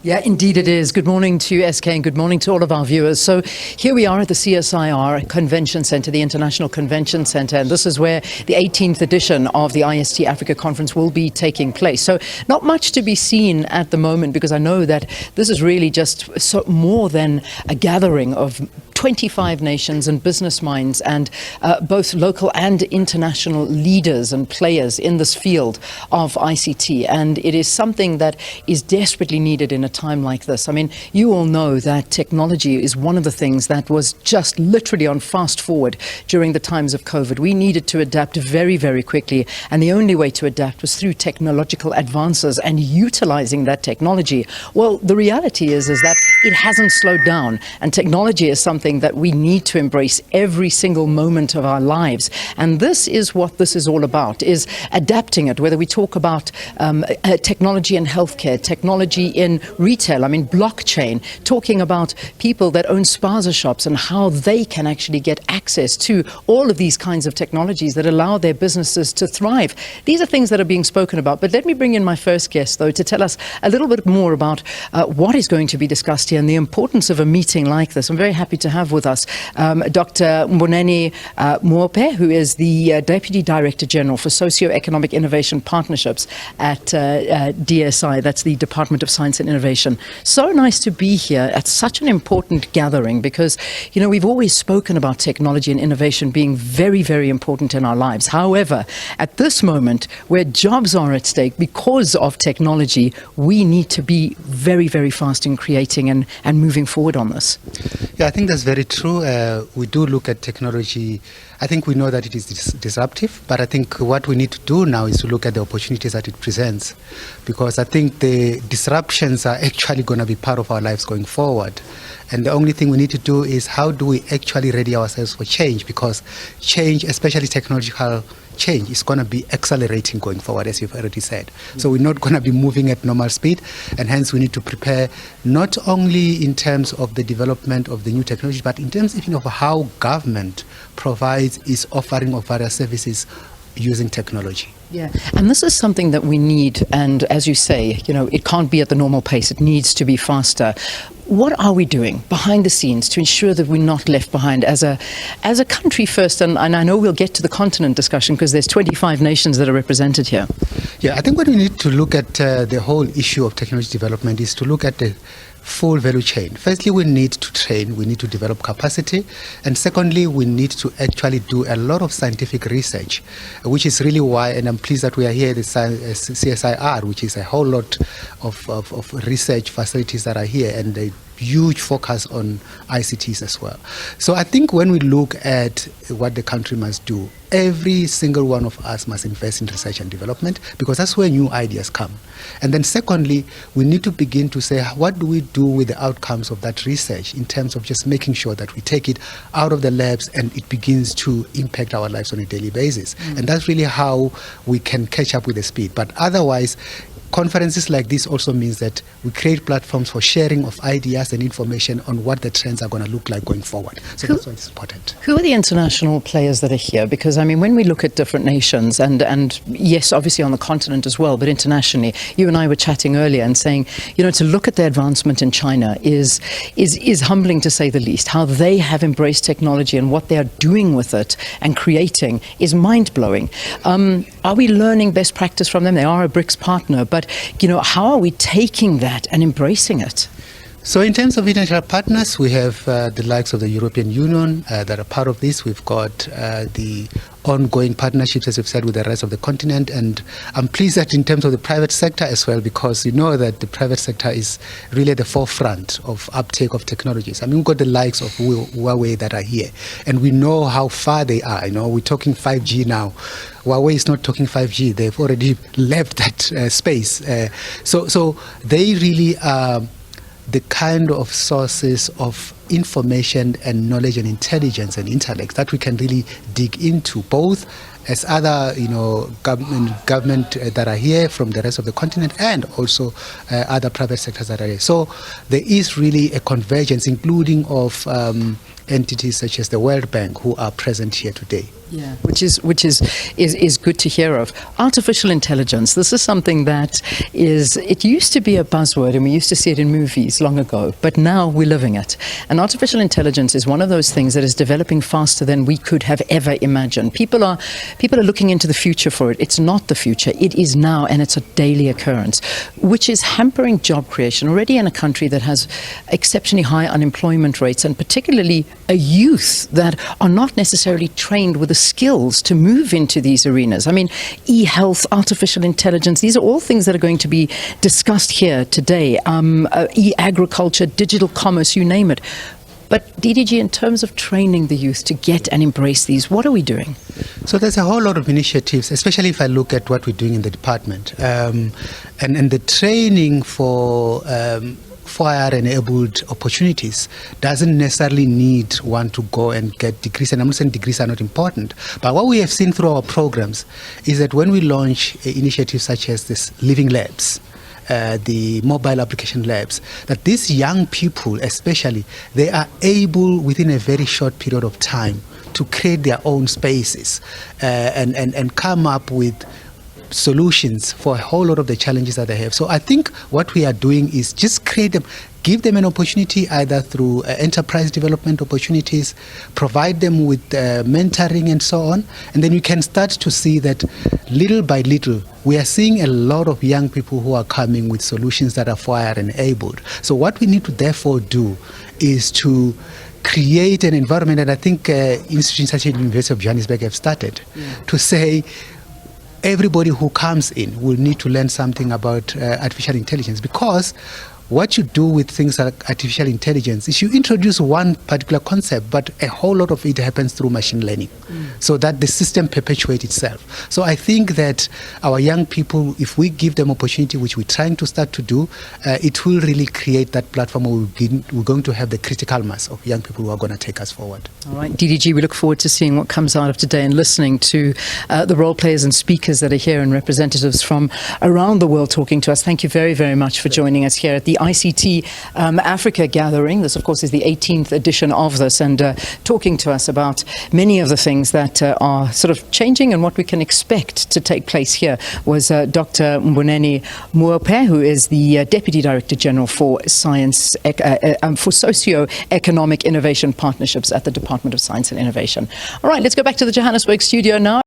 Yeah, indeed it is. Good morning to SK and good morning to all of our viewers. So here we are at the CSIR Convention Centre, the International Convention Centre, and this is where the 18th edition of the IST-Africa conference will be taking place. So not much to be seen at the moment, because I know that this is really just more than a gathering of 25 nations and business minds and both local and international leaders and players in this field of ICT. And it is something that is desperately needed in a time like this. I mean, you all know that technology is one of the things that was just literally on fast forward during the times of COVID. We needed to adapt very, very quickly. And the only way to adapt was through technological advances and utilizing that technology. Well, the reality is that it hasn't slowed down, and technology is something that we need to embrace every single moment of our lives. And this is what this is all about, is adapting it, whether we talk about technology in healthcare, technology in retail, I mean blockchain, talking about people that own spaza shops and how they can actually get access to all of these kinds of technologies that allow their businesses to thrive. These are things that are being spoken about. But let me bring in my first guest, though, to tell us a little bit more about what is going to be discussed here and the importance of a meeting like this. I'm very happy to have with us Dr Mmboneni Moufhe, who is the Deputy Director General for Socio-Economic Innovation Partnerships at DSI, that's the Department of Science and Innovation. So nice to be here at such an important gathering, because, you know, we've always spoken about technology and innovation being very, very important in our lives. However, at this moment where jobs are at stake because of technology, we need to be very, very fast in creating and moving forward on this. Yeah, I think that's very true. We do look at technology. I think we know that it is disruptive, but I think what we need to do now is to look at the opportunities that it presents, because I think the disruptions are actually going to be part of our lives going forward. And the only thing we need to do is how do we actually ready ourselves for change, because change, especially technological change, is going to be accelerating going forward, as you've already said. So we're not going to be moving at normal speed, and hence we need to prepare not only in terms of the development of the new technology, but in terms even of how government provides its offering of various services using technology. Yeah, and this is something that we need, and as you say, you know, it can't be at the normal pace, it needs to be faster. What are we doing behind the scenes to ensure that we're not left behind as a country first? And I know we'll get to the continent discussion, because there's 25 nations that are represented here. Yeah, I think what we need to look at the whole issue of technology development is to look at the full value chain. Firstly, we need to train, we need to develop capacity, and secondly, we need to actually do a lot of scientific research, which is really why, and I'm pleased that we are here at the CSIR, which is a whole lot of research facilities that are here, and a huge focus on ICTs as well. So I think when we look at what the country must do, every single one of us must invest in research and development, because that's where new ideas come. And then secondly, we need to begin to say, what do we do with the outcomes of that research in terms of just making sure that we take it out of the labs and it begins to impact our lives on a daily basis. And that's really how we can catch up with the speed. But otherwise, conferences like this also means that we create platforms for sharing of ideas and information on what the trends are going to look like going forward. So that's why it's important. Who are the international players that are here? Because, I mean, when we look at different nations, and yes, obviously on the continent as well, but internationally, you and I were chatting earlier and saying, you know, to look at the advancement in China is humbling, to say the least. How they have embraced technology and what they are doing with it and creating is mind-blowing. Are we learning best practice from them? They are a BRICS partner, but, you know, how are we taking that and embracing it? So in terms of international partners, we have the likes of the European Union that are part of this. We've got the ongoing partnerships, as we've said, with the rest of the continent. And I'm pleased that in terms of the private sector as well, because you know that the private sector is really at the forefront of uptake of technologies. I mean, we've got the likes of Huawei that are here, and we know how far they are. You know, we're talking 5G now. Huawei is not talking 5G. They've already left that space. So they really are the kind of sources of information and knowledge and intelligence and intellect that we can really dig into, both as other, you know, government that are here from the rest of the continent, and also other private sectors that are here. So there is really a convergence, including of entities such as the World Bank who are present here today. Yeah, which is good to hear of. Artificial intelligence. This is something that it used to be a buzzword and we used to see it in movies long ago, but now we're living it. And artificial intelligence is one of those things that is developing faster than we could have ever imagined. People are looking into the future for it. It's not the future. It is now, and it's a daily occurrence, which is hampering job creation already in a country that has exceptionally high unemployment rates, and particularly a youth that are not necessarily trained with the skills to move into these arenas. I mean, e-health, artificial intelligence, these are all things that are going to be discussed here today. E-agriculture, digital commerce, you name it. But DDG, in terms of training the youth to get and embrace these, what are we doing? So there's a whole lot of initiatives, especially if I look at what we're doing in the department. And the training for fire-enabled opportunities doesn't necessarily need one to go and get degrees, and I'm not saying degrees are not important, but what we have seen through our programs is that when we launch initiatives such as this Living Labs, the mobile application labs, that these young people especially, they are able within a very short period of time to create their own spaces and come up with solutions for a whole lot of the challenges that they have. So I think what we are doing is just give them an opportunity either through enterprise development opportunities, provide them with mentoring and so on, and then you can start to see that little by little we are seeing a lot of young people who are coming with solutions that are fire enabled. So what we need to therefore do is to create an environment, and I think institutions such as the University of Johannesburg have started to say everybody who comes in will need to learn something about artificial intelligence, because what you do with things like artificial intelligence is you introduce one particular concept, but a whole lot of it happens through machine learning, so that the system perpetuates itself. So I think that our young people, if we give them opportunity, which we're trying to start to do, it will really create that platform where we're going to have the critical mass of young people who are going to take us forward. All right, DDG, we look forward to seeing what comes out of today and listening to the role players and speakers that are here and representatives from around the world talking to us. Thank you very, very much for joining us here at the ICT-Africa gathering. This, of course, is the 18th edition of this, and talking to us about many of the things that are sort of changing and what we can expect to take place here was Dr Mmboneni Moufhe, who is the Deputy Director General for Science, for Socio-Economic Innovation Partnerships at the Department of Science and Innovation. All right, let's go back to the Johannesburg studio now.